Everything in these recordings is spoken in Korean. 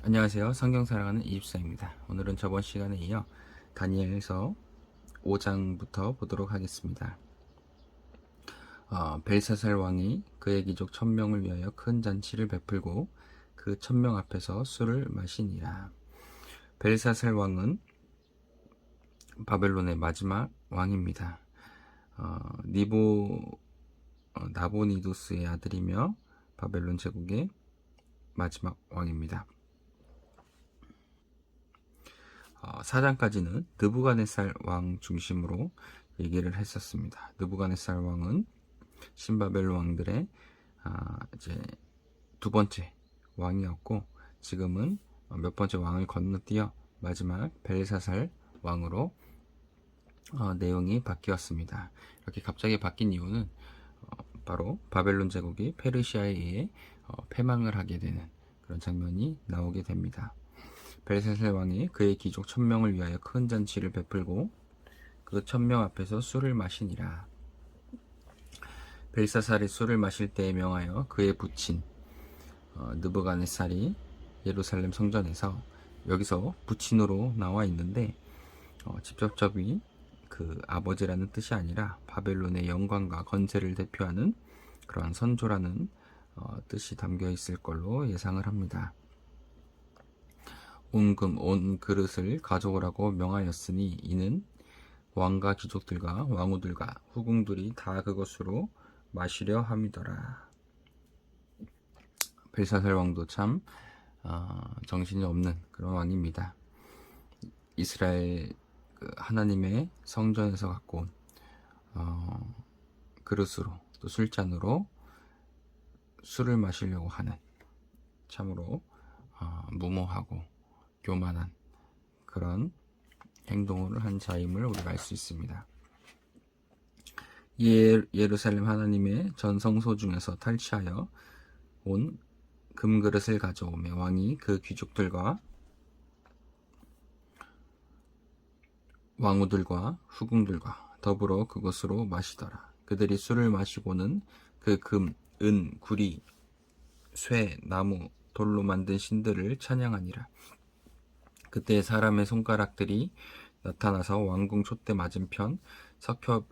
안녕하세요. 성경 사랑하는 이집사입니다. 오늘은 저번 시간에 이어 다니엘서 5장부터 보도록 하겠습니다. 벨사살 왕이 그의 귀족 1000명을 위하여 큰 잔치를 베풀고 그 1000명 앞에서 술을 마시니라. 벨사살 왕은 바벨론의 마지막 왕입니다. 나보니두스의 아들이며 바벨론 제국의 마지막 왕입니다. 4장까지는 느부갓네살 왕 중심으로 얘기를 했었습니다. 느부갓네살 왕은 신바벨 왕들의 이제 두 번째 왕이었고, 지금은 몇 번째 왕을 건너뛰어 마지막 벨사살 왕으로 내용이 바뀌었습니다. 이렇게 갑자기 바뀐 이유는 바로 바벨론 제국이 페르시아에 의해 패망을 하게 되는 그런 장면이 나오게 됩니다. 벨사살 왕이 그의 귀족 1000명을 위하여 큰 잔치를 베풀고 그 1000명 앞에서 술을 마시니라. 벨사살이 술을 마실 때에 명하여 그의 부친 느부갓네살이 예루살렘 성전에서, 여기서 부친으로 나와 있는데 직접적이 그 아버지라는 뜻이 아니라 바벨론의 영광과 건세를 대표하는 그러한 선조라는 뜻이 담겨 있을 걸로 예상을 합니다. 온 금, 온 그릇을 가져오라고 명하였으니 이는 왕과 귀족들과 왕후들과 후궁들이 다 그것으로 마시려 함이더라. 벨사살 왕도 참 정신이 없는 그런 왕입니다. 이스라엘 하나님의 성전에서 갖고 온 그릇으로, 또 술잔으로 술을 마시려고 하는, 참으로 무모하고 교만한 그런 행동을 한 자임을 우리가 알 수 있습니다. 예루살렘 하나님의 전성소 중에서 탈취하여 온 금그릇을 가져오며 왕이 그 귀족들과 왕후들과 후궁들과 더불어 그것으로 마시더라. 그들이 술을 마시고는 그 금, 은, 구리, 쇠, 나무, 돌로 만든 신들을 찬양하니라. 그때 사람의 손가락들이 나타나서 왕궁 촛대 맞은편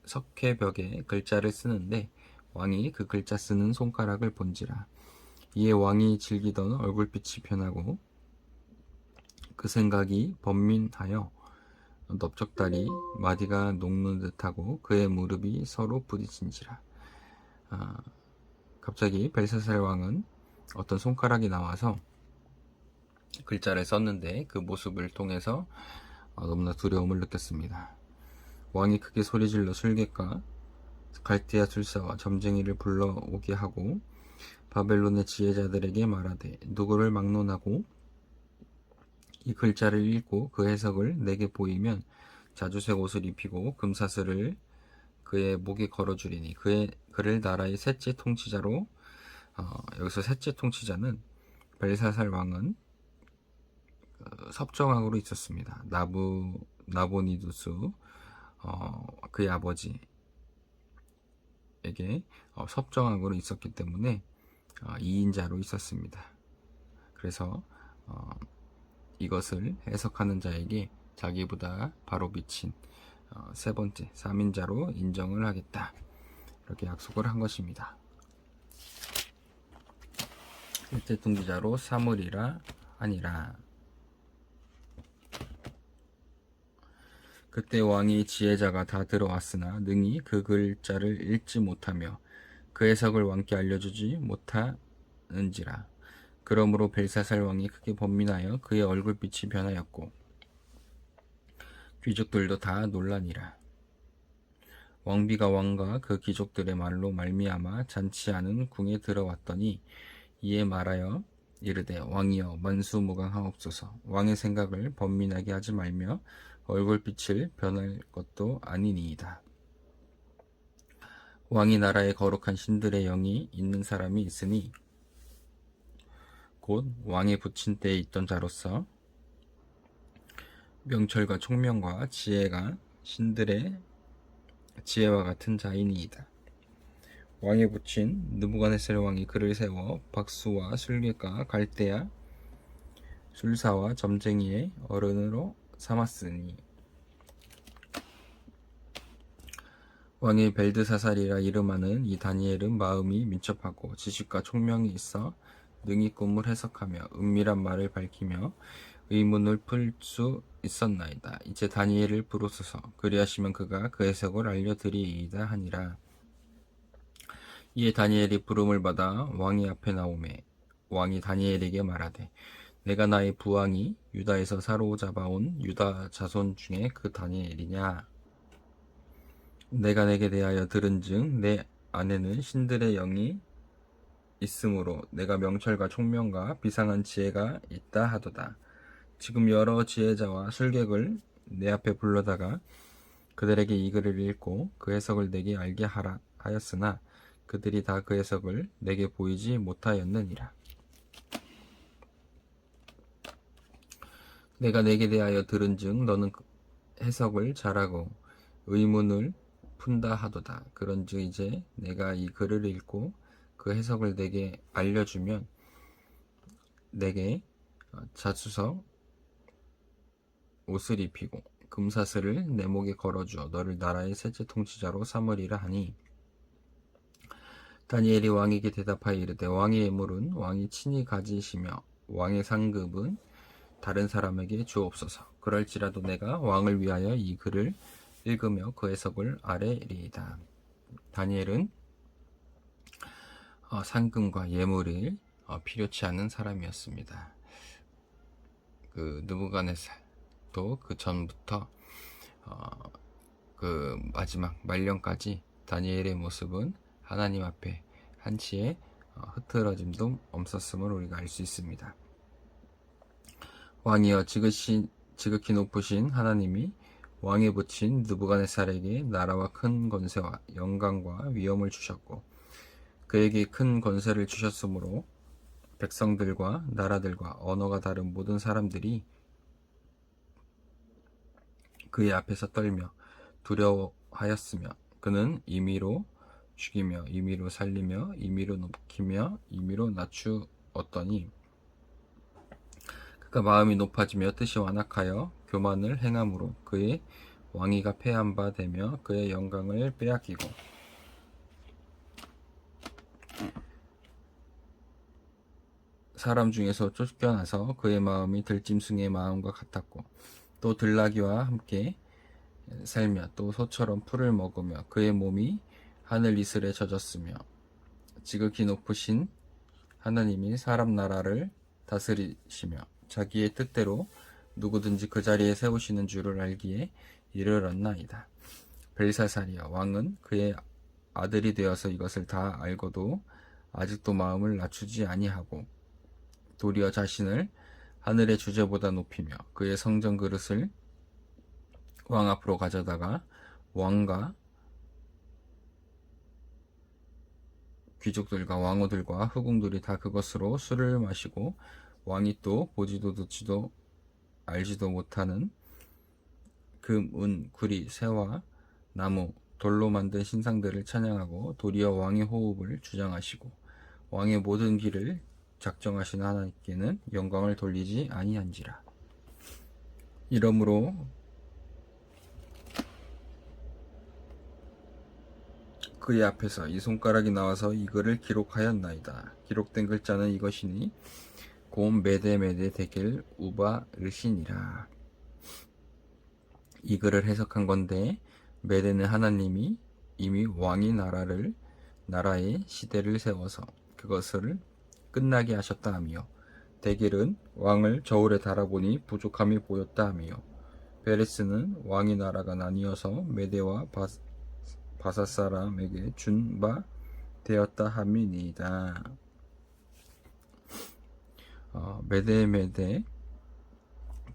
석회벽에 글자를 쓰는데 왕이 그 글자 쓰는 손가락을 본지라. 이에 왕이 즐기던 얼굴빛이 변하고 그 생각이 번민하여 넓적다리 마디가 녹는 듯하고 그의 무릎이 서로 부딪힌지라. 갑자기 벨사살 왕은 어떤 손가락이 나와서 글자를 썼는데 그 모습을 통해서 너무나 두려움을 느꼈습니다. 왕이 크게 소리질러 술객과 갈대아 술사와 점쟁이를 불러오게 하고 바벨론의 지혜자들에게 말하되 누구를 막론하고 이 글자를 읽고 그 해석을 내게 보이면 자주색 옷을 입히고 금사슬을 그의 목에 걸어주리니 그를 나라의 셋째 통치자로, 여기서 셋째 통치자는 벨사살 왕은 섭정왕으로 있었습니다. 나보니두스 그의 아버지에게 섭정왕으로 있었기 때문에 2인자로 있었습니다. 그래서 이것을 해석하는 자에게 자기보다 바로 비친 세 번째 3인자로 인정을 하겠다, 이렇게 약속을 한 것입니다. 일제 통치자로 삼으리라 하니라. 그때 왕이 지혜자가 다 들어왔으나 능히 그 글자를 읽지 못하며 그 해석을 왕께 알려주지 못하는지라. 그러므로 벨사살 왕이 크게 번민하여 그의 얼굴빛이 변하였고 귀족들도 다 놀라니라. 왕비가 왕과 그 귀족들의 말로 말미암아 잔치하는 궁에 들어왔더니 이에 말하여 이르되 왕이여 만수무강하옵소서. 왕의 생각을 번민하게 하지 말며 얼굴빛을 변할 것도 아니니이다. 왕이 나라에 거룩한 신들의 영이 있는 사람이 있으니 곧 왕의 부친 때에 있던 자로서 명철과 총명과 지혜가 신들의 지혜와 같은 자이니이다. 왕의 부친 느부갓네살 왕이 그를 세워 박수와 술객과 갈대아 술사와 점쟁이의 어른으로 삼았으니. 왕이 벨드사살이라 이름하는 이 다니엘은 마음이 민첩하고 지식과 총명이 있어 능히 꿈을 해석하며 은밀한 말을 밝히며 의문을 풀 수 있었나이다. 이제 다니엘을 부르소서. 그리하시면 그가 그 해석을 알려드리이다 하니라. 이에 다니엘이 부름을 받아 왕이 앞에 나오매 왕이 다니엘에게 말하되 내가 나의 부왕이 유다에서 사로잡아온 유다 자손 중에 그 다니엘이냐. 내가 내게 대하여 들은즉 내 안에는 신들의 영이 있으므로 내가 명철과 총명과 비상한 지혜가 있다 하도다. 지금 여러 지혜자와 술객을 내 앞에 불러다가 그들에게 이 글을 읽고 그 해석을 내게 알게 하라 하였으나 그들이 다 그 해석을 내게 보이지 못하였느니라. 내가 내게 대하여 들은즉 너는 해석을 잘하고 의문을 푼다 하도다. 그런즉 이제 내가 이 글을 읽고 그 해석을 내게 알려주면 내게 자주석 옷을 입히고 금사슬을 내 목에 걸어주어 너를 나라의 셋째 통치자로 삼으리라 하니 다니엘이 왕에게 대답하여 이르되 왕의 예물은 왕이 친히 가지시며 왕의 상급은 다른 사람에게 주옵소서. 그럴지라도 내가 왕을 위하여 이 글을 읽으며 그 해석을 아뢰리이다. 다니엘은 상금과 예물이 필요치 않은 사람이었습니다. 그 느부갓네살도 그 전부터 그 마지막 말년까지 다니엘의 모습은 하나님 앞에 한치의 흐트러짐도 없었음을 우리가 알 수 있습니다. 왕이여 지극히 높으신 하나님이 왕에 붙인 느부갓네살에게 나라와 큰 권세와 영광과 위엄을 주셨고 그에게 큰 권세를 주셨으므로 백성들과 나라들과 언어가 다른 모든 사람들이 그의 앞에서 떨며 두려워하였으며 그는 임의로 죽이며 임의로 살리며 임의로 높이며 임의로 낮추었더니 그가 마음이 높아지며 뜻이 완악하여 교만을 행함으로 그의 왕위가 패한 바 되며 그의 영광을 빼앗기고 사람 중에서 쫓겨나서 그의 마음이 들짐승의 마음과 같았고 또 들나귀와 함께 살며 또 소처럼 풀을 먹으며 그의 몸이 하늘 이슬에 젖었으며 지극히 높으신 하나님이 사람 나라를 다스리시며 자기의 뜻대로 누구든지 그 자리에 세우시는 줄을 알기에 이르렀나이다. 벨사살이여 왕은 그의 아들이 되어서 이것을 다 알고도 아직도 마음을 낮추지 아니하고 도리어 자신을 하늘의 주제보다 높이며 그의 성전 그릇을 왕 앞으로 가져다가 왕과 귀족들과 왕후들과 후궁들이 다 그것으로 술을 마시고 왕이 또 보지도 듣지도 알지도 못하는 금, 은, 구리, 새와 나무, 돌로 만든 신상들을 찬양하고 도리어 왕의 호흡을 주장하시고 왕의 모든 길을 작정하시는 하나님께는 영광을 돌리지 아니한지라. 이러므로 그의 앞에서 이 손가락이 나와서 이 글을 기록하였나이다. 기록된 글자는 이것이니 곰 메데메데 데겔 우바르신이라. 이 글을 해석한 건데 메데는 하나님이 이미 왕이 나라의 시대를 세워서 그것을 끝나게 하셨다 하며 데겔은 왕을 저울에 달아보니 부족함이 보였다 하며 베레스는 왕이 나라가 나뉘어서 메데와 바사 사람에게 준 바 되었다 함이니이다. 메데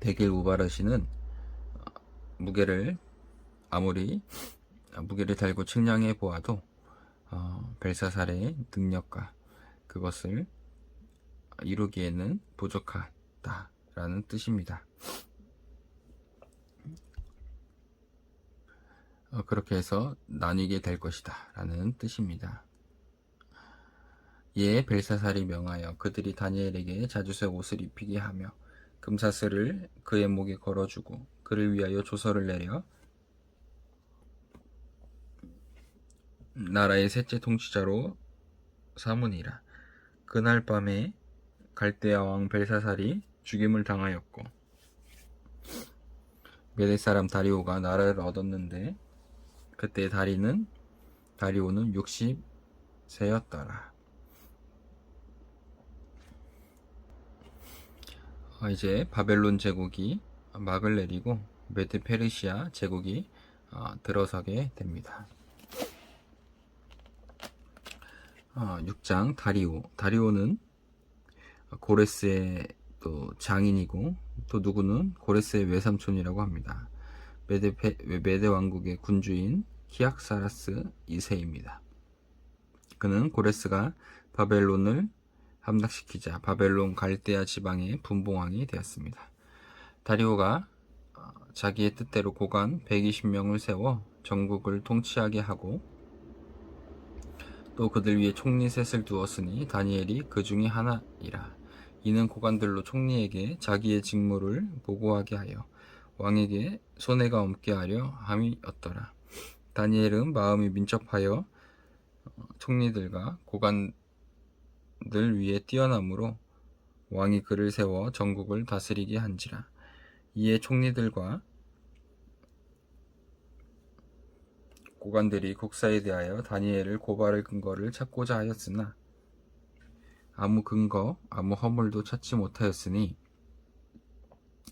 데겔 우바르시는 아무리 무게를 달고 측량해 보아도 벨사살의 능력과 그것을 이루기에는 부족하다라는 뜻입니다. 그렇게 해서 나뉘게 될 것이다 라는 뜻입니다. 이에 벨사살이 명하여 그들이 다니엘에게 자주색 옷을 입히게 하며 금사슬을 그의 목에 걸어주고 그를 위하여 조서를 내려 나라의 셋째 통치자로 삼으니라. 그날 밤에 갈대아 왕 벨사살이 죽임을 당하였고 메대 사람 다리오가 나라를 얻었는데 그때 다리오는 60세였더라. 이제 바벨론 제국이 막을 내리고 메드 페르시아 제국이 들어서게 됩니다. 6장 다리오는 고레스의 또 장인이고 또 누구는 고레스의 외삼촌이라고 합니다. 메데 왕국의 군주인 키악사라스 2세입니다. 그는 고레스가 바벨론을 함락시키자 바벨론 갈대아 지방의 분봉왕이 되었습니다. 다리오가 자기의 뜻대로 고관 120명을 세워 전국을 통치하게 하고 또 그들 위에 총리 셋을 두었으니 다니엘이 그 중에 하나이라. 이는 고관들로 총리에게 자기의 직무를 보고하게 하여 왕에게 손해가 없게 하려 함이었더라. 다니엘은 마음이 민첩하여 총리들과 고관들 위에 뛰어남으로 왕이 그를 세워 전국을 다스리게 한지라. 이에 총리들과 고관들이 국사에 대하여 다니엘을 고발할 근거를 찾고자 하였으나 아무 허물도 찾지 못하였으니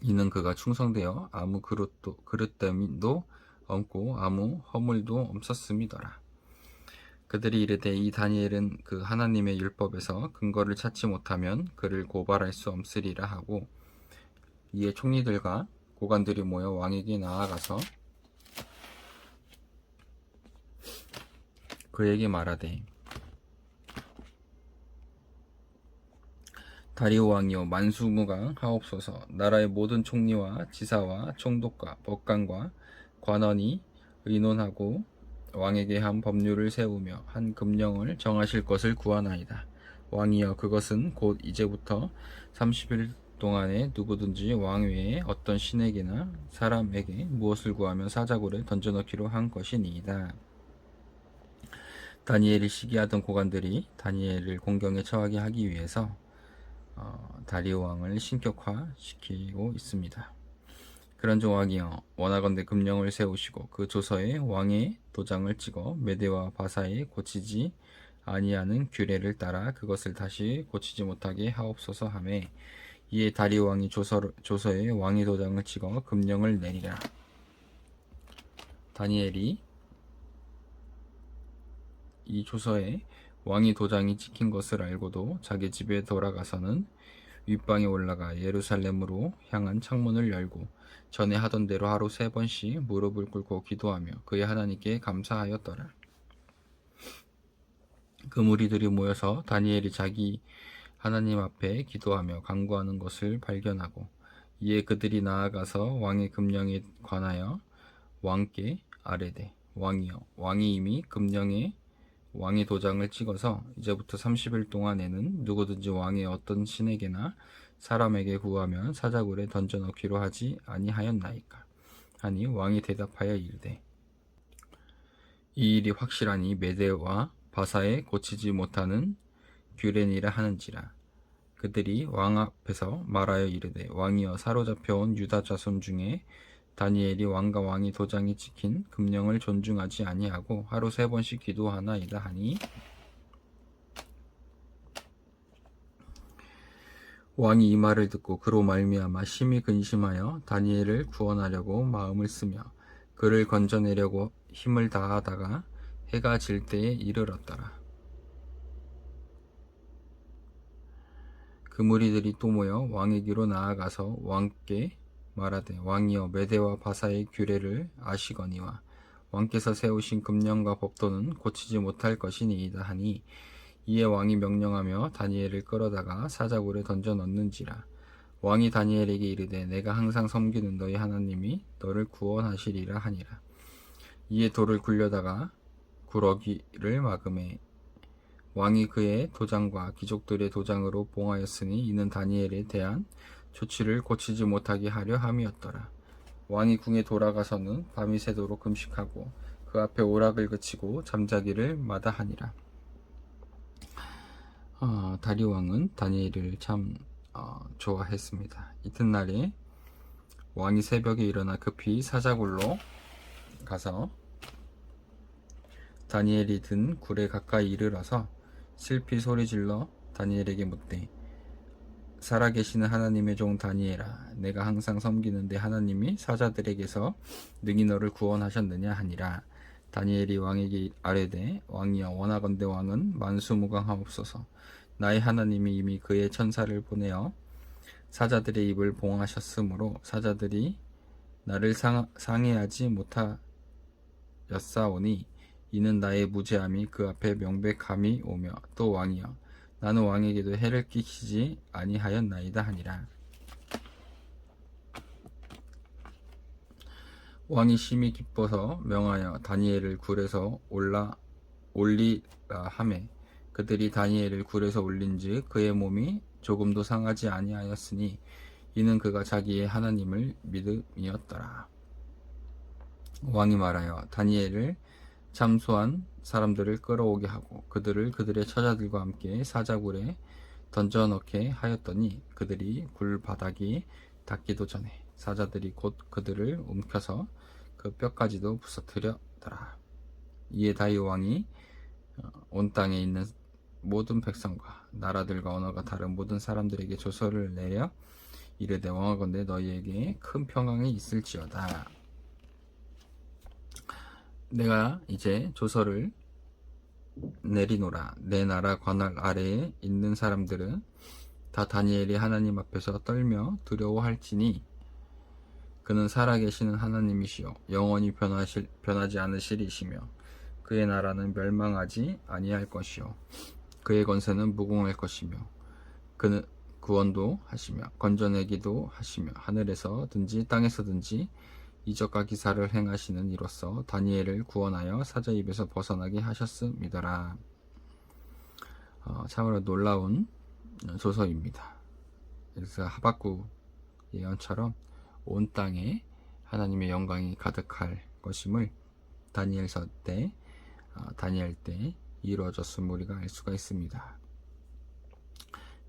이는 그가 충성되어 아무 그릇됨도 없고 아무 허물도 없었음이더라. 그들이 이르되 이 다니엘은 그 하나님의 율법에서 근거를 찾지 못하면 그를 고발할 수 없으리라 하고 이에 총리들과 고관들이 모여 왕에게 나아가서 그에게 말하되 다리오 왕이여 만수무강 하옵소서. 나라의 모든 총리와 지사와 총독과 법관과 관원이 의논하고 왕에게 한 법률을 세우며 한 금령을 정하실 것을 구하나이다. 왕이여 그것은 곧 이제부터 30일 동안에 누구든지 왕 외에 어떤 신에게나 사람에게 무엇을 구하면 사자굴에 던져넣기로 한 것이니이다. 다니엘이 시기하던 고관들이 다니엘을 공경에 처하게 하기 위해서 다리오 왕을 신격화시키고 있습니다. 그런즉 왕이여 원하건대 금령을 세우시고 그 조서에 왕의 도장을 찍어 메대와 바사에 고치지 아니하는 규례를 따라 그것을 다시 고치지 못하게 하옵소서 하매 이에 다리오 왕이 조서에 왕의 도장을 찍어 금령을 내리라. 다니엘이 이 조서에 왕의 도장이 찍힌 것을 알고도 자기 집에 돌아가서는 윗방에 올라가 예루살렘으로 향한 창문을 열고 전에 하던 대로 하루 3번씩 무릎을 꿇고 기도하며 그의 하나님께 감사하였더라. 그 무리들이 모여서 다니엘이 자기 하나님 앞에 기도하며 간구하는 것을 발견하고 이에 그들이 나아가서 왕의 금령에 관하여 왕께 아뢰되 왕이여 왕이 이미 금령에 왕의 도장을 찍어서 이제부터 30일 동안에는 누구든지 왕의 어떤 신에게나 사람에게 구하면 사자굴에 던져넣기로 하지 아니하였나이까 하니 왕이 대답하여 이르되 이 일이 확실하니 메대와 바사에 고치지 못하는 규례니라 하는지라. 그들이 왕 앞에서 말하여 이르되 왕이여 사로잡혀온 유다 자손 중에 다니엘이 왕과 왕이 도장이 찍힌 금령을 존중하지 아니하고 하루 3번씩 기도하나이다 하니 왕이 이 말을 듣고 그로 말미암아 심히 근심하여 다니엘을 구원하려고 마음을 쓰며 그를 건져내려고 힘을 다하다가 해가 질 때에 이르렀더라. 그 무리들이 또 모여 왕에게로 나아가서 왕께 말하되 왕이여 메대와 바사의 규례를 아시거니와 왕께서 세우신 금령과 법도는 고치지 못할 것이니이다 하니 이에 왕이 명령하며 다니엘을 끌어다가 사자굴에 던져 넣는지라. 왕이 다니엘에게 이르되 내가 항상 섬기는 너희 하나님이 너를 구원하시리라 하니라. 이에 돌을 굴려다가 구러기를 막음에 왕이 그의 도장과 귀족들의 도장으로 봉하였으니 이는 다니엘에 대한 조치를 고치지 못하게 하려 함이었더라. 왕이 궁에 돌아가서는 밤이 새도록 금식하고 그 앞에 오락을 그치고 잠자기를 마다하니라. 다리오 왕은 다니엘을 참 좋아했습니다. 이튿날에 왕이 새벽에 일어나 급히 사자굴로 가서 다니엘이 든 굴에 가까이 이르러서 슬피 소리질러 다니엘에게 묻되, 살아계시는 하나님의 종 다니엘아, 내가 항상 섬기는데 하나님이 사자들에게서 능히 너를 구원하셨느냐 하니라. 다니엘이 왕에게 아뢰되, 왕이여, 원하건대 왕은 만수무강하옵소서. 나의 하나님이 이미 그의 천사를 보내어 사자들의 입을 봉하셨으므로 사자들이 나를 상해하지 못하였사오니 이는 나의 무죄함이 그 앞에 명백함이 오며, 또 왕이여, 나는 왕에게도 해를 끼치지 아니하였나이다 하니라. 왕이 심히 기뻐서 명하여 다니엘을 굴에서 올리라 하매, 그들이 다니엘을 굴에서 올린즉 그의 몸이 조금도 상하지 아니하였으니 이는 그가 자기의 하나님을 믿음이었더라. 왕이 말하여 다니엘을 참소한 사람들을 끌어오게 하고 그들을 그들의 처자들과 함께 사자굴에 던져넣게 하였더니 그들이 굴 바닥이 닿기도 전에 사자들이 곧 그들을 움켜서 그 뼈까지도 부서뜨렸더라. 이에 다리오 왕이 온 땅에 있는 모든 백성과 나라들과 언어가 다른 모든 사람들에게 조서를 내려 이르되, 왕하건대 너희에게 큰 평강이 있을지어다. 내가 이제 조서를 내리노라. 내 나라 관할 아래에 있는 사람들은 다 다니엘이 하나님 앞에서 떨며 두려워할지니 그는 살아계시는 하나님이시요 영원히 변하지 않으시리시며 그의 나라는 멸망하지 아니할 것이요 그의 권세는 무궁할 것이며 그는 구원도 하시며 건져내기도 하시며 하늘에서든지 땅에서든지 이적과 기사를 행하시는 이로써 다니엘을 구원하여 사자 입에서 벗어나게 하셨음이더라. 참으로 놀라운 조서입니다. 그래서 하박국 예언처럼 온 땅에 하나님의 영광이 가득할 것임을 다니엘서 때 다니엘 때 이루어졌음을 우리가 알 수가 있습니다.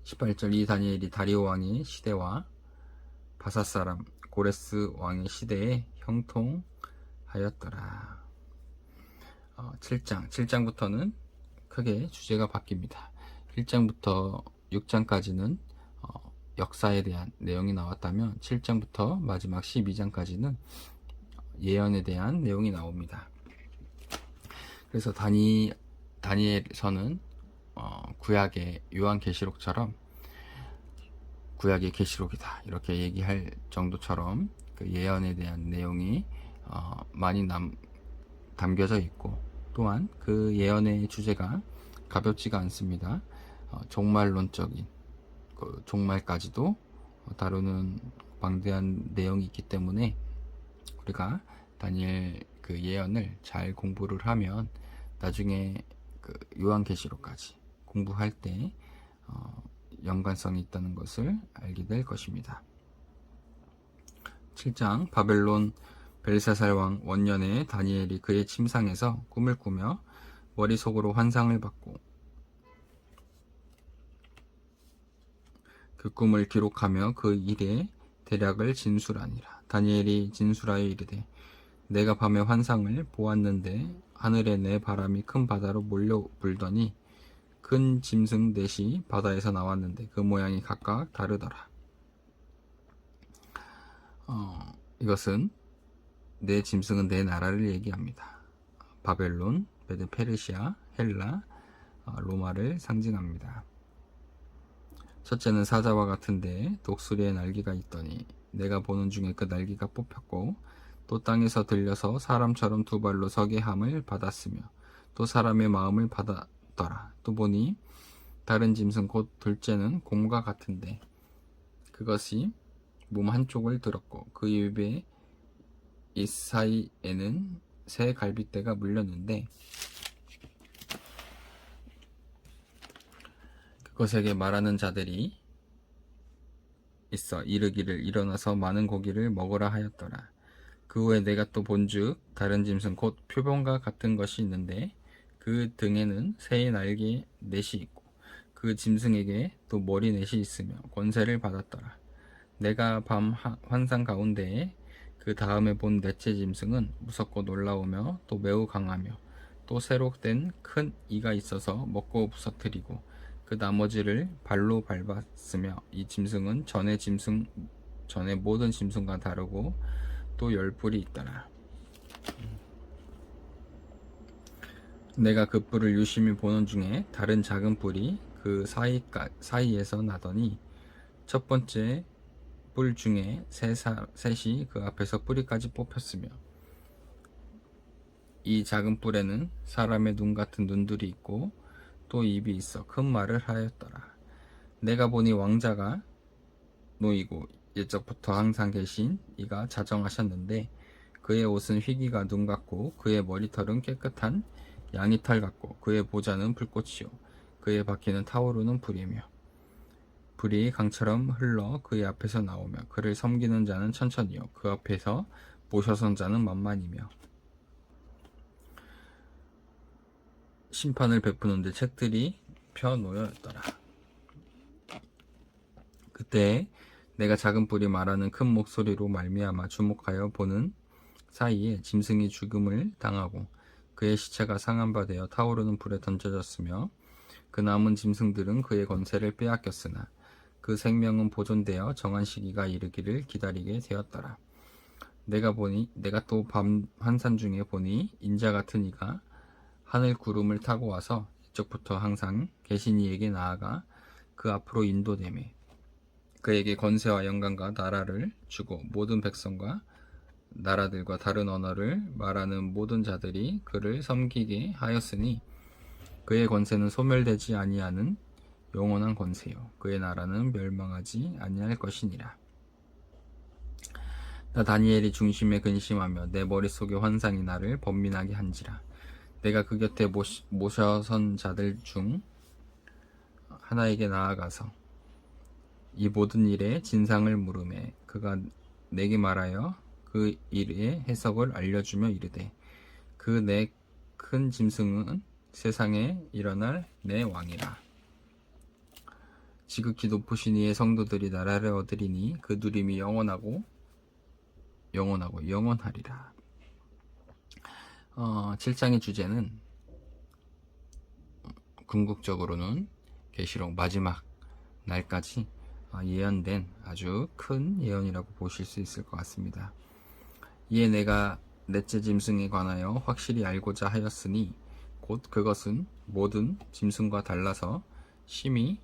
18절, 이 다니엘이 다리오 왕의 시대와 바사사람 고레스 왕의 시대에 형통하였더라. 7장부터는 크게 주제가 바뀝니다. 1장부터 6장까지는 역사에 대한 내용이 나왔다면 7장부터 마지막 12장까지는 예언에 대한 내용이 나옵니다. 그래서 다니엘서는 구약의 요한계시록처럼 구약의 계시록이다 이렇게 얘기할 정도처럼 그 예언에 대한 내용이 많이 담겨져 있고, 또한 그 예언의 주제가 가볍지가 않습니다. 종말론적인 그 종말까지도 다루는 방대한 내용이 있기 때문에 우리가 다니엘 그 예언을 잘 공부를 하면 나중에 그 요한계시록까지 공부할 때 연관성이 있다는 것을 알게 될 것입니다. 7장, 바벨론 벨사살 왕 원년에 다니엘이 그의 침상에서 꿈을 꾸며 머릿속으로 환상을 받고 그 꿈을 기록하며 그 일의 대략을 진술하니라. 다니엘이 진술하여 이르되, 내가 밤에 환상을 보았는데 하늘에 내 바람이 큰 바다로 몰려 불더니 큰 짐승 넷이 바다에서 나왔는데 그 모양이 각각 다르더라. 이것은 네 짐승은 네 나라를 얘기합니다. 바벨론, 메드 페르시아, 헬라, 로마를 상징합니다. 첫째는 사자와 같은데 독수리의 날개가 있더니 내가 보는 중에 그 날개가 뽑혔고 또 땅에서 들려서 사람처럼 두 발로 서게 함을 받았으며 또 사람의 마음을 받았더라. 또 보니 다른 짐승 곧 둘째는 곰과 같은데 그것이 몸 한쪽을 들었고 그 입에 이 사이에는 새 갈빗대가 물렸는데 그것에게 말하는 자들이 있어 이르기를 일어나서 많은 고기를 먹으라 하였더라. 그 후에 내가 또 본즉 다른 짐승 곧 표범과 같은 것이 있는데 그 등에는 새의 날개 넷이 있고 그 짐승에게 또 머리 넷이 있으며 권세를 받았더라. 내가 밤 환상 가운데에 그 다음에 본 넷째 짐승은 무섭고 놀라우며 또 매우 강하며 또 새로 된 큰 이가 있어서 먹고 부서뜨리고 그 나머지를 발로 밟았으며 이 짐승은 전의 모든 짐승과 다르고 또 열 뿔이 있더라. 내가 그 뿔을 유심히 보는 중에 다른 작은 뿔이 그 사이에서 나더니 첫 번째 뿔 중에 셋이 그 앞에서 뿌리까지 뽑혔으며 이 작은 뿔에는 사람의 눈 같은 눈들이 있고 또 입이 있어 큰 말을 하였더라. 내가 보니 왕자가 놓이고 옛적부터 항상 계신 이가 자정하셨는데 그의 옷은 희기가 눈 같고 그의 머리털은 깨끗한 양이털 같고 그의 보좌는 불꽃이요 그의 바퀴는 타오르는 불이며 불이 강처럼 흘러 그의 앞에서 나오며 그를 섬기는 자는 천천히요 그 앞에서 모셔선 자는 만만이며 심판을 베푸는데 책들이 펴 놓여있더라. 그때 내가 작은 뿔이 말하는 큰 목소리로 말미암아 주목하여 보는 사이에 짐승이 죽음을 당하고 그의 시체가 상한 바 되어 타오르는 불에 던져졌으며 그 남은 짐승들은 그의 권세를 빼앗겼으나 그 생명은 보존되어 정한 시기가 이르기를 기다리게 되었더라. 내가 또 밤 환산 중에 보니 인자 같은 이가 하늘 구름을 타고 와서 이쪽부터 항상 계신 이에게 나아가 그 앞으로 인도되매 그에게 권세와 영광과 나라를 주고 모든 백성과 나라들과 다른 언어를 말하는 모든 자들이 그를 섬기게 하였으니 그의 권세는 소멸되지 아니하는 영원한 권세요 그의 나라는 멸망하지 아니할 것이니라. 나 다니엘이 중심에 근심하며 내 머릿속에 환상이 나를 번민하게 한지라. 내가 그 곁에 모셔선 자들 중 하나에게 나아가서 이 모든 일의 진상을 물으매 그가 내게 말하여 그 일의 해석을 알려주며 이르되 그 내 큰 짐승은 세상에 일어날 내 왕이라. 지극히 높으신 이의 성도들이 나라를 얻으리니 그 누림이 영원하고 영원하리라. 7장의 주제는 궁극적으로는 계시록 마지막 날까지 예언된 아주 큰 예언이라고 보실 수 있을 것 같습니다. 이에 내가 넷째 짐승에 관하여 확실히 알고자 하였으니 곧 그것은 모든 짐승과 달라서 심히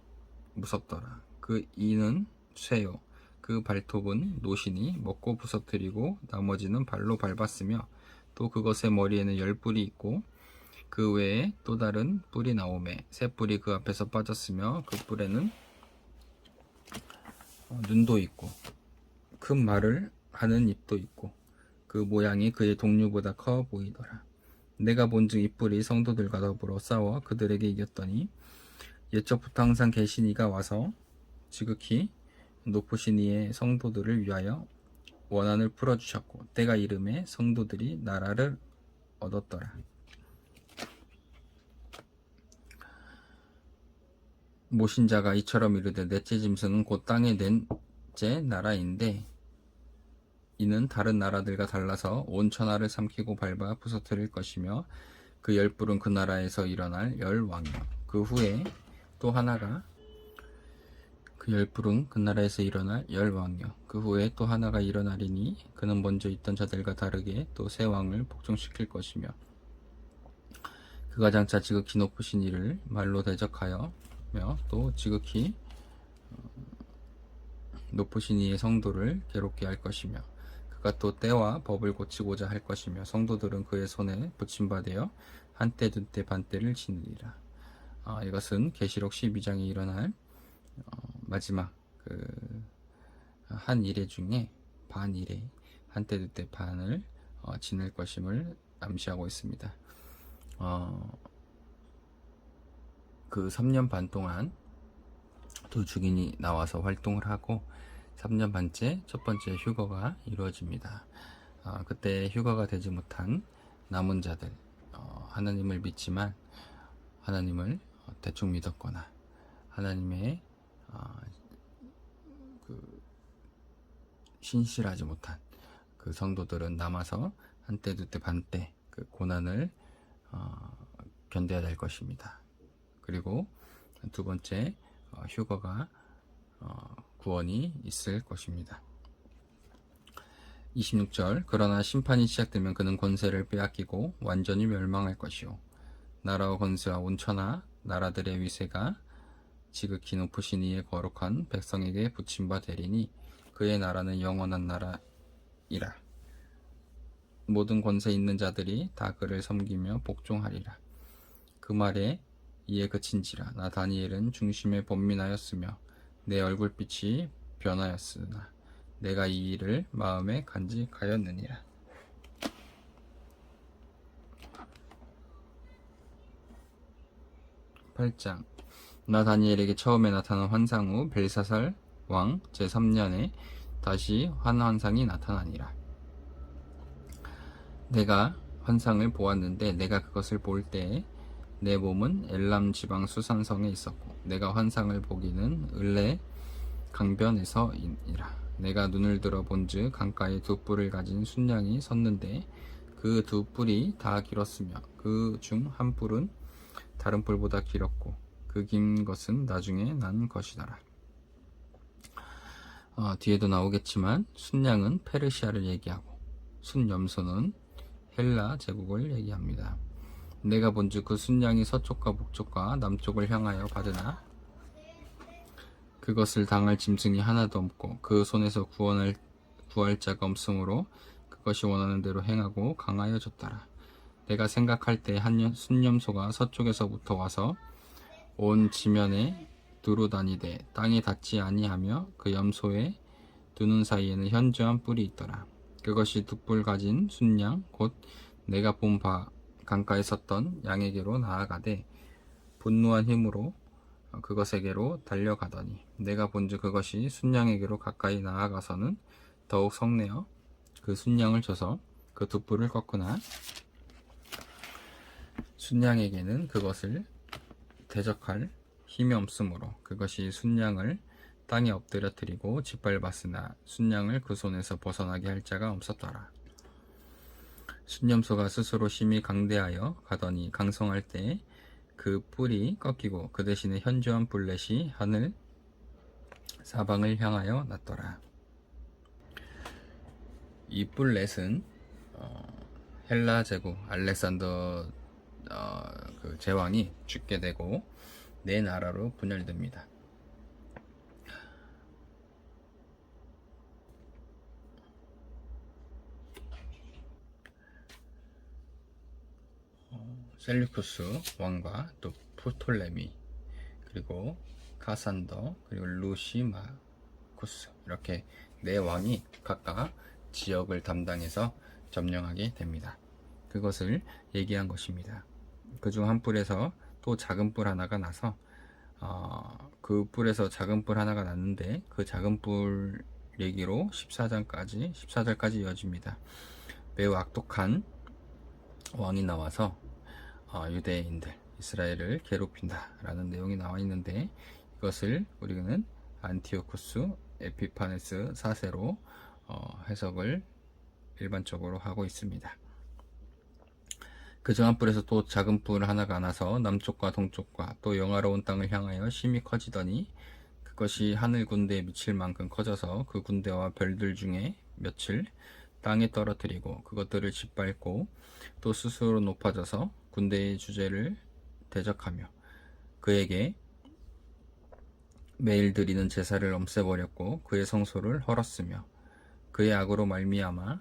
무섭더라. 그 이는 쇠요 그 발톱은 노시니 먹고 부서뜨리고 나머지는 발로 밟았으며 또 그것의 머리에는 10뿔이 있고 그 외에 또 다른 뿔이 나오매 새 뿔이 그 앞에서 빠졌으며 그 뿔에는 눈도 있고 큰 말을 하는 입도 있고 그 모양이 그의 동류보다 커 보이더라. 내가 본즉 이 뿔이 성도들과 더불어 싸워 그들에게 이겼더니 옛적부터 항상 계신 이가 와서 지극히 높으신 이의 성도들을 위하여 원한을 풀어주셨고 때가 이름에 성도들이 나라를 얻었더라. 모신자가 이처럼 이르되 넷째 짐승은 곧 땅의 넷째 나라인데 이는 다른 나라들과 달라서 온 천하를 삼키고 밟아 부서뜨릴 것이며 그 10뿔은 그 나라에서 일어날 10왕이요 그 후에 또 하나가 그 10뿔은 그 나라에서 일어날 10왕이요 그 후에 또 하나가 일어나리니 그는 먼저 있던 자들과 다르게 또 새 왕을 복종시킬 것이며 그가 장차 지극히 높으신 이를 말로 대적하여 또 지극히 높으신 이의 성도를 괴롭게 할 것이며 그가 또 때와 법을 고치고자 할 것이며 성도들은 그의 손에 붙임받아 한때 두때 반때를 지느니라. 이것은 계시록 12장에 일어날 마지막 한 이래 중에 반 이래 한때 두때 반을 지낼 것임을 암시하고 있습니다. 그 3년 반 동안 두 증인이 나와서 활동을 하고 3년 반째 첫 번째 휴거가 이루어집니다. 그때 휴거가 되지 못한 남은 자들, 하나님을 믿지만 하나님을 대충 믿었거나 하나님의 신실하지 못한 그 성도들은 남아서 한때 두때 반때 그 고난을 견뎌야 될 것입니다. 그리고 두 번째 휴거가 구원이 있을 것입니다. 26절 그러나 심판이 시작되면 그는 권세를 빼앗기고 완전히 멸망할 것이요 나라와 권세와 온천하 나라들의 위세가 지극히 높으신 이의 거룩한 백성에게 붙임 바 되리니 그의 나라는 영원한 나라이라. 모든 권세 있는 자들이 다 그를 섬기며 복종하리라. 그 말에 이에 그친지라. 나 다니엘은 중심에 번민하였으며 내 얼굴빛이 변하였으나 내가 이 일을 마음에 간직하였느니라. 8장 나 다니엘에게 처음에 나타난 환상 후 벨사살 왕 제3년에 다시 한 환상이 나타나니라. 내가 환상을 보았는데 내가 그것을 볼 때에 내 몸은 엘람 지방 수산성에 있었고 내가 환상을 보기는 을레 강변에서이니라. 내가 눈을 들어 본즉 강가에 두 뿔을 가진 순양이 섰는데 그 두 뿔이 다 길었으며 그 중 한 뿔은 다른 뿔보다 길었고 그 긴 것은 나중에 난 것이더라. 뒤에도 나오겠지만 순양은 페르시아를 얘기하고 순염소는 헬라 제국을 얘기합니다. 내가 본즉 그 순양이 서쪽과 북쪽과 남쪽을 향하여 받으나 그것을 당할 짐승이 하나도 없고 그 손에서 구할 자가 없으므로 그것이 원하는 대로 행하고 강하여졌더라. 내가 생각할 때 한 순염소가 서쪽에서부터 와서 온 지면에 두루 다니되 땅에 닿지 아니하며 그 염소의 두 눈 사이에는 현저한 뿔이 있더라. 그것이 두 뿔 가진 순양 곧 내가 본 바 강가에 섰던 양에게로 나아가되 분노한 힘으로 그것에게로 달려가더니 내가 본즉 그것이 순양에게로 가까이 나아가서는 더욱 성내어 그 순양을 쳐서 그 두 뿔을 꺾으나 순양에게는 그것을 대적할 힘이 없으므로 그것이 순양을 땅에 엎드려뜨리고 짓밟았으나 순양을 그 손에서 벗어나게 할 자가 없었더라. 순염소가 스스로 심히 강대하여 가더니 강성할 때 그 뿔이 꺾이고 그 대신에 현저한 뿔렛이 하늘 사방을 향하여 났더라. 이 뿔렛은 헬라 제국 알렉산더 그 제왕이 죽게 되고 네 나라로 분열됩니다. 셀류쿠스 왕과 또 프톨레미 그리고 카산더 그리고 루시마쿠스 이렇게 네 왕이 각각 지역을 담당해서 점령하게 됩니다. 그것을 얘기한 것입니다. 그중 한 뿔에서 또 작은 뿔 하나가 나서 그 뿔에서 작은 뿔 하나가 났는데 그 작은 뿔 얘기로 14절까지 이어집니다. 매우 악독한 왕이 나와서 유대인들 이스라엘을 괴롭힌다 라는 내용이 나와 있는데 이것을 우리는 안티오쿠스 에피파네스 4세로 해석을 일반적으로 하고 있습니다. 그중 한 뿔에서 또 작은 뿔 하나가 나서 남쪽과 동쪽과 또 영화로운 땅을 향하여 심히 커지더니 그것이 하늘 군대에 미칠 만큼 커져서 그 군대와 별들 중에 몇을 땅에 떨어뜨리고 그것들을 짓밟고 또 스스로 높아져서 군대의 주제를 대적하며 그에게 매일 드리는 제사를 없애버렸고 그의 성소를 헐었으며 그의 악으로 말미암아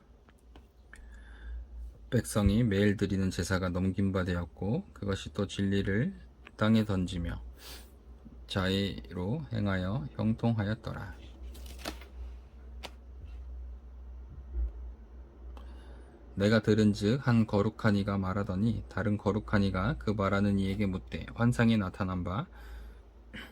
백성이 매일 드리는 제사가 넘긴 바 되었고 그것이 또 진리를 땅에 던지며 자의로 행하여 형통하였더라. 내가 들은즉 한 거룩한 이가 말하더니 다른 거룩한 이가 그 말하는 이에게 묻되 환상이 나타난 바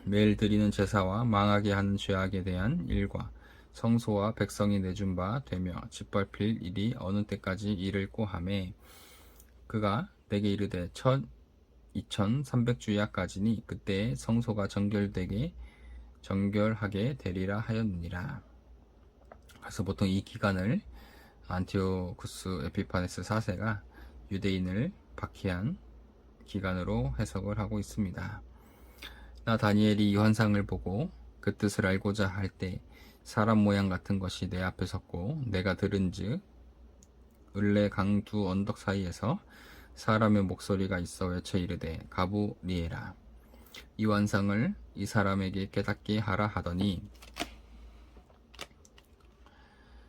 매일 드리는 제사와 망하게 하는 죄악에 대한 일과 성소와 백성이 내준 바 되며 짓밟힐 일이 어느 때까지 이를꼬 하매 그가 내게 이르되 2300주야까지니 그때에 성소가 정결하게 되리라 하였느니라. 그래서 보통 이 기간을 안티오쿠스 에피파네스 4세가 유대인을 박해한 기간으로 해석을 하고 있습니다. 나 다니엘이 이 환상을 보고 그 뜻을 알고자 할 때 사람 모양 같은 것이 내 앞에 섰고 내가 들은즉 을레 강 두 언덕 사이에서 사람의 목소리가 있어 외쳐 이르되 가브리엘아 이 환상을 이 사람에게 깨닫게 하라 하더니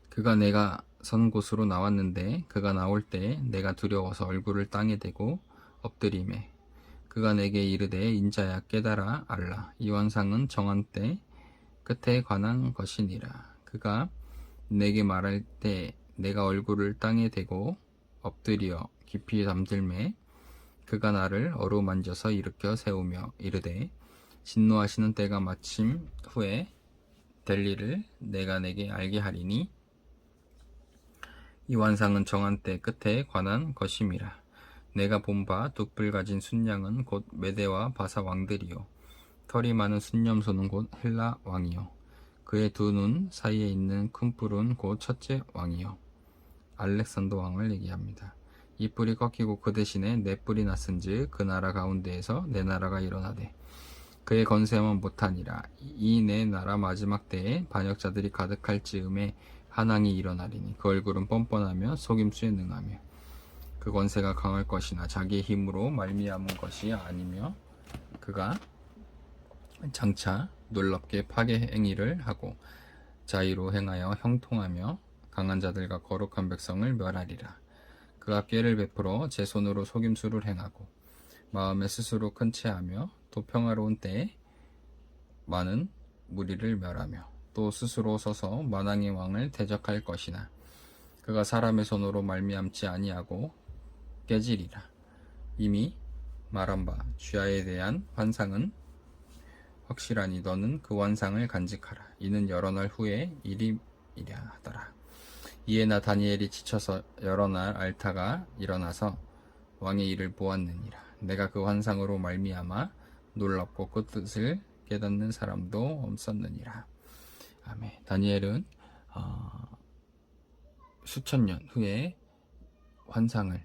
그가 내가 선 곳으로 나왔는데 그가 나올 때 내가 두려워서 얼굴을 땅에 대고 엎드리매 그가 내게 이르되 인자야 깨달아 알라 이 환상은 정한 때 끝에 관한 것이니라. 그가 내게 말할 때 내가 얼굴을 땅에 대고 엎드려 깊이 잠들매 그가 나를 어루만져서 일으켜 세우며 이르되 진노하시는 때가 마침 후에 될 일을 내가 내게 알게 하리니 이 환상은 정한 때 끝에 관한 것임이라. 내가 본 바 뚝불 가진 순양은 곧 메대와 바사 왕들이요 털이 많은 순념소는 곧 헬라 왕이요 그의 두 눈 사이에 있는 큰 뿔은 곧 첫째 왕이요 알렉산더 왕을 얘기합니다. 이 뿔이 꺾이고 그 대신에 네 뿔이 났은즉 그 나라 가운데에서 내 나라가 일어나되 그의 건세만 못하니라. 이 내 나라 마지막 때에 반역자들이 가득할 즈음에 한왕이 일어나리니 그 얼굴은 뻔뻔하며 속임수에 능하며 그 권세가 강할 것이나 자기의 힘으로 말미암은 것이 아니며 그가 장차 놀랍게 파괴 행위를 하고 자의로 행하여 형통하며 강한 자들과 거룩한 백성을 멸하리라. 그가 꾀를 베풀어 제 손으로 속임수를 행하고 마음에 스스로 큰 체하며 또 평화로운 때에 많은 무리를 멸하며 또 스스로 서서 만왕의 왕을 대적할 것이나 그가 사람의 손으로 말미암지 아니하고 깨지리라. 이미 말한 바 주야에 대한 환상은 확실하니 너는 그 환상을 간직하라. 이는 여러 날 후에 일이랴 하더라. 이에 나 다니엘이 지쳐서 여러 날 앓다가 일어나서 왕의 일을 보았느니라. 내가 그 환상으로 말미암아 놀랍고 그 뜻을 깨닫는 사람도 없었느니라. 아멘. 다니엘은 수천 년 후에 환상을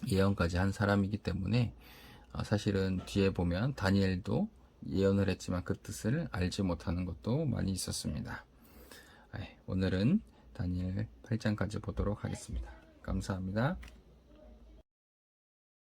예언까지 한 사람이기 때문에 사실은 뒤에 보면 다니엘도 예언을 했지만 그 뜻을 알지 못하는 것도 많이 있었습니다. 오늘은 다니엘 8장까지 보도록 하겠습니다. 감사합니다.